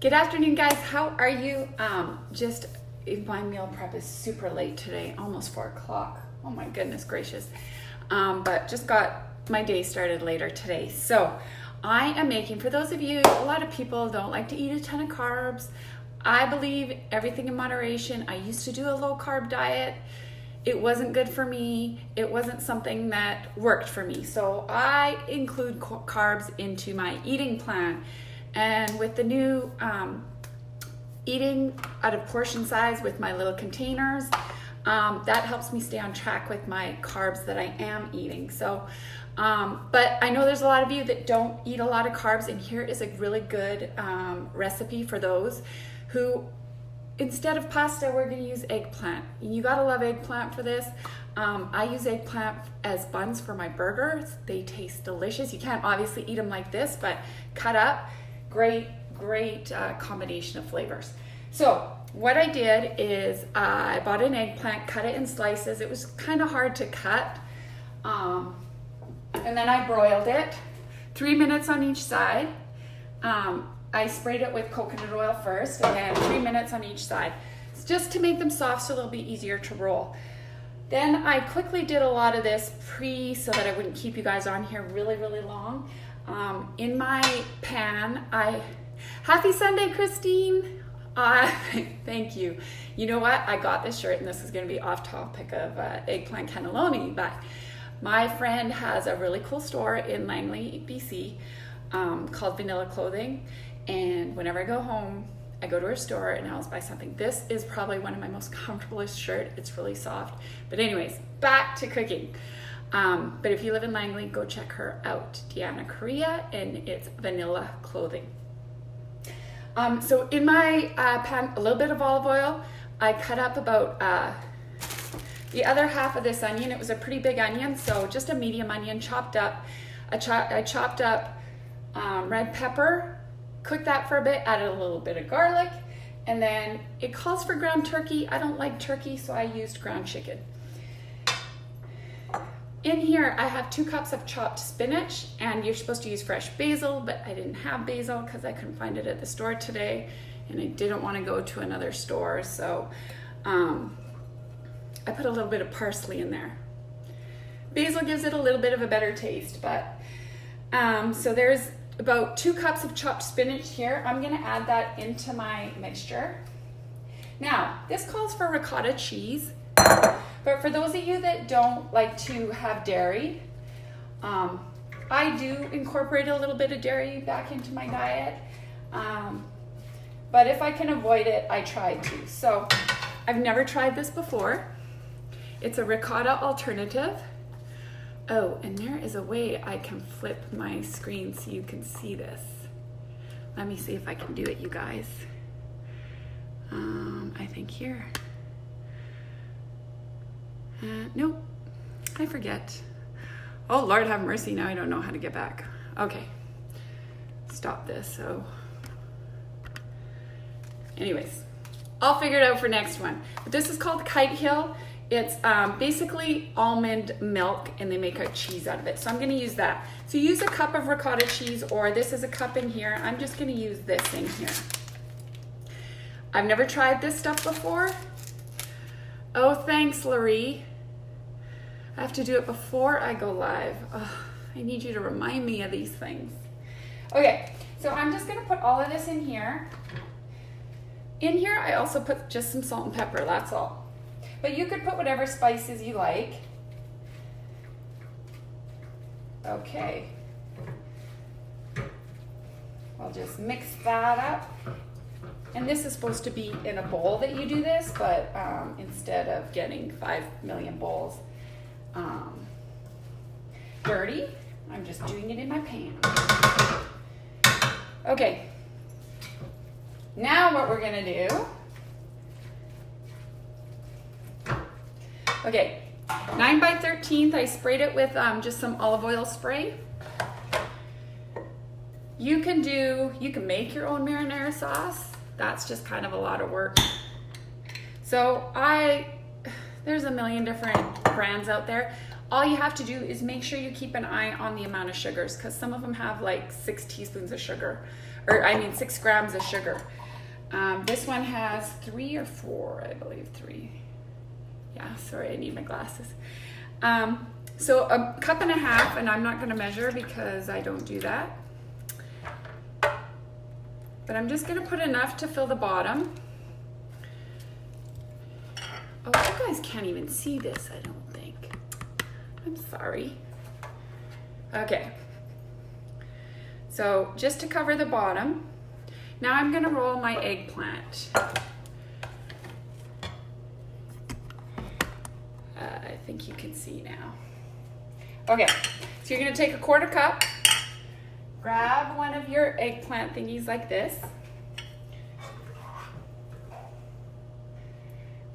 Good afternoon, guys. How are you? My meal prep is super late today, almost 4 o'clock. Oh my goodness gracious. But just got my day started later today. So I am making, for those of you, a lot of people don't like to eat a ton of carbs. I believe everything in moderation. I used to do a low carb diet. It wasn't good for me. It wasn't something that worked for me. So I include carbs into my eating plan. And with the new eating out of portion size with my little containers, that helps me stay on track with my carbs that I am eating. So, but I know there's a lot of you that don't eat a lot of carbs, and here is a really good recipe for those who, instead of pasta, we're gonna use eggplant. You gotta love eggplant for this. I use eggplant as buns for my burgers. They taste delicious. You can't obviously eat them like this, but cut up. Great combination of flavors. So what I did is I bought an eggplant, cut it in slices. It was kind of hard to cut. And then I broiled it 3 minutes on each side. I sprayed it with coconut oil first, and then 3 minutes on each side. It's just to make them soft so they'll be easier to roll. Then I quickly did a lot of this so that I wouldn't keep you guys on here really long. In my pan, happy Sunday, Christine. Thank you. You know what? I got this shirt, and this is going to be off topic of Eggplant Cannelloni, but my friend has a really cool store in Langley, BC, called Vanilla Clothing. And whenever I go home, I go to her store and I always buy something. This is probably one of my most comfortablest shirts. It's really soft. But anyways, back to cooking. But if you live in Langley, go check her out, Deanna Correa, and it's Vanilla Clothing. So in my pan, a little bit of olive oil. I cut up about the other half of this onion. It was a pretty big onion, so just a medium onion chopped up. I chopped up red pepper, cooked that for a bit, added a little bit of garlic, and then it calls for ground turkey. I don't like turkey, so I used ground chicken. In here, I have 2 cups of chopped spinach, and you're supposed to use fresh basil, but I didn't have basil because I couldn't find it at the store today, and I didn't want to go to another store, so I put a little bit of parsley in there. Basil gives it a little bit of a better taste, but so there's about 2 cups of chopped spinach here. I'm going to add that into my mixture. Now, this calls for ricotta cheese. But for those of you that don't like to have dairy, I do incorporate a little bit of dairy back into my diet. But if I can avoid it, I try to. So I've never tried this before. It's a ricotta alternative. Oh, and there is a way I can flip my screen so you can see this. Let me see if I can do it, you guys. I think here. Nope, I forget. Oh, Lord have mercy, now I don't know how to get back. Okay, stop this. So anyways, I'll figure it out for next one. But this is called Kite Hill. It's basically almond milk, and they make a cheese out of it. So I'm gonna use that. So use a cup of ricotta cheese, or this is a cup in here. I'm just gonna use this in here. I've never tried this stuff before. Oh, thanks, Larry. I have to do it before I go live. Oh, I need you to remind me of these things. Okay, so I'm just gonna put all of this in here. In here, I also put just some salt and pepper, that's all. But you could put whatever spices you like. Okay. I'll just mix that up. And this is supposed to be in a bowl that you do this, but instead of getting 5 million bowls dirty, I'm just doing it in my pan. Okay, now what we're gonna do, okay, 9 by 13th, I sprayed it with just some olive oil spray. You can make your own marinara sauce. That's just kind of a lot of work. So there's a million different brands out there. All you have to do is make sure you keep an eye on the amount of sugars, because some of them have like 6 teaspoons of sugar, or I mean 6 grams of sugar. This one has 3 or 4, I believe 3. Yeah, sorry, I need my glasses. So a cup and a half, and I'm not gonna measure because I don't do that. But I'm just gonna put enough to fill the bottom. Oh, you guys can't even see this, I don't think. I'm sorry. Okay. So just to cover the bottom, now I'm gonna roll my eggplant. I think you can see now. Okay, so you're gonna take a 1/4 cup, grab one of your eggplant thingies like this.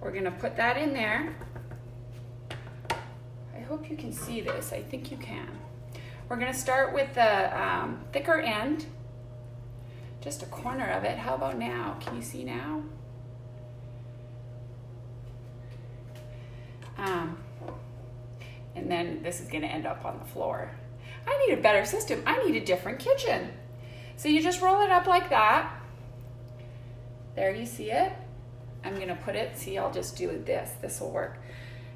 We're gonna put that in there. I hope you can see this, I think you can. We're gonna start with the thicker end, just a corner of it. How about now? Can you see now? And then this is gonna end up on the floor. I need a better system. I need a different kitchen. So you just roll it up like that. There, you see it? I'm gonna put it, see, I'll just do this. This will work.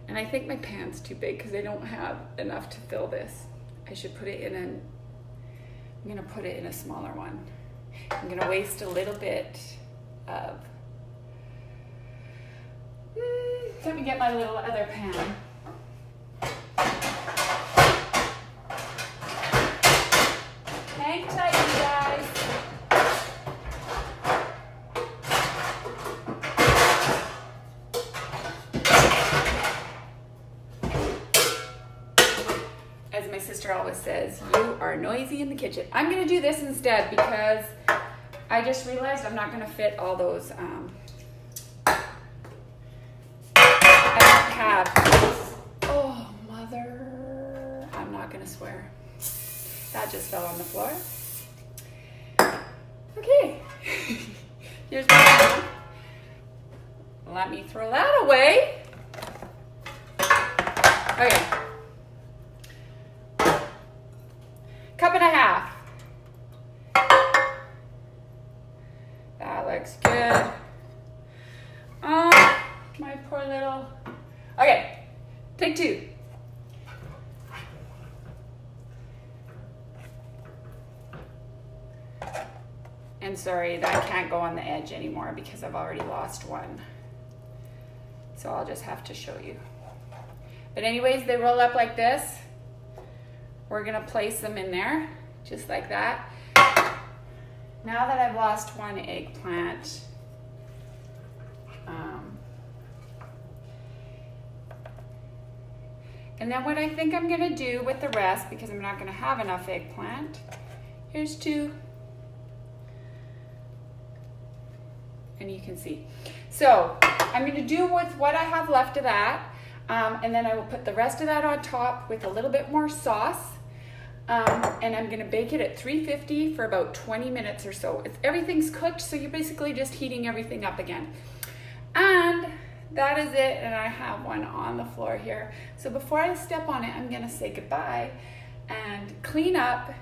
And I think my pan's too big because I don't have enough to fill this. I should put it in I'm gonna put it in a smaller one. I'm gonna waste a little bit of, let me get my little other pan. Hang tight, you guys. As my sister always says, you are noisy in the kitchen. I'm gonna do this instead because I just realized I'm not gonna fit all those, I don't have, oh mother, I'm not gonna swear. That just fell on the floor. Okay, here's my pan. Let me throw that away. Okay. 1.5 cups. That looks good. Oh, my poor little. Okay, take 2. And sorry, that can't go on the edge anymore because I've already lost one. So I'll just have to show you. But anyways, they roll up like this. We're gonna place them in there, just like that. Now that I've lost one eggplant, and then what I think I'm gonna do with the rest, because I'm not gonna have enough eggplant, here's 2. And you can see. So I'm gonna do with what I have left of that, and then I will put the rest of that on top with a little bit more sauce. And I'm gonna bake it at 350 for about 20 minutes or so. Everything's cooked, so you're basically just heating everything up again. And that is it, and I have one on the floor here. So before I step on it, I'm gonna say goodbye and clean up.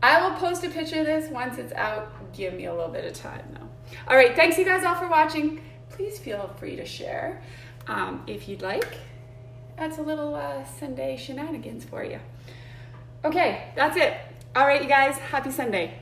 I will post a picture of this once it's out. Give me a little bit of time though. All right, thanks you guys all for watching. Please feel free to share if you'd like. That's a little Sunday shenanigans for you. Okay, that's it. All right, you guys, happy Sunday.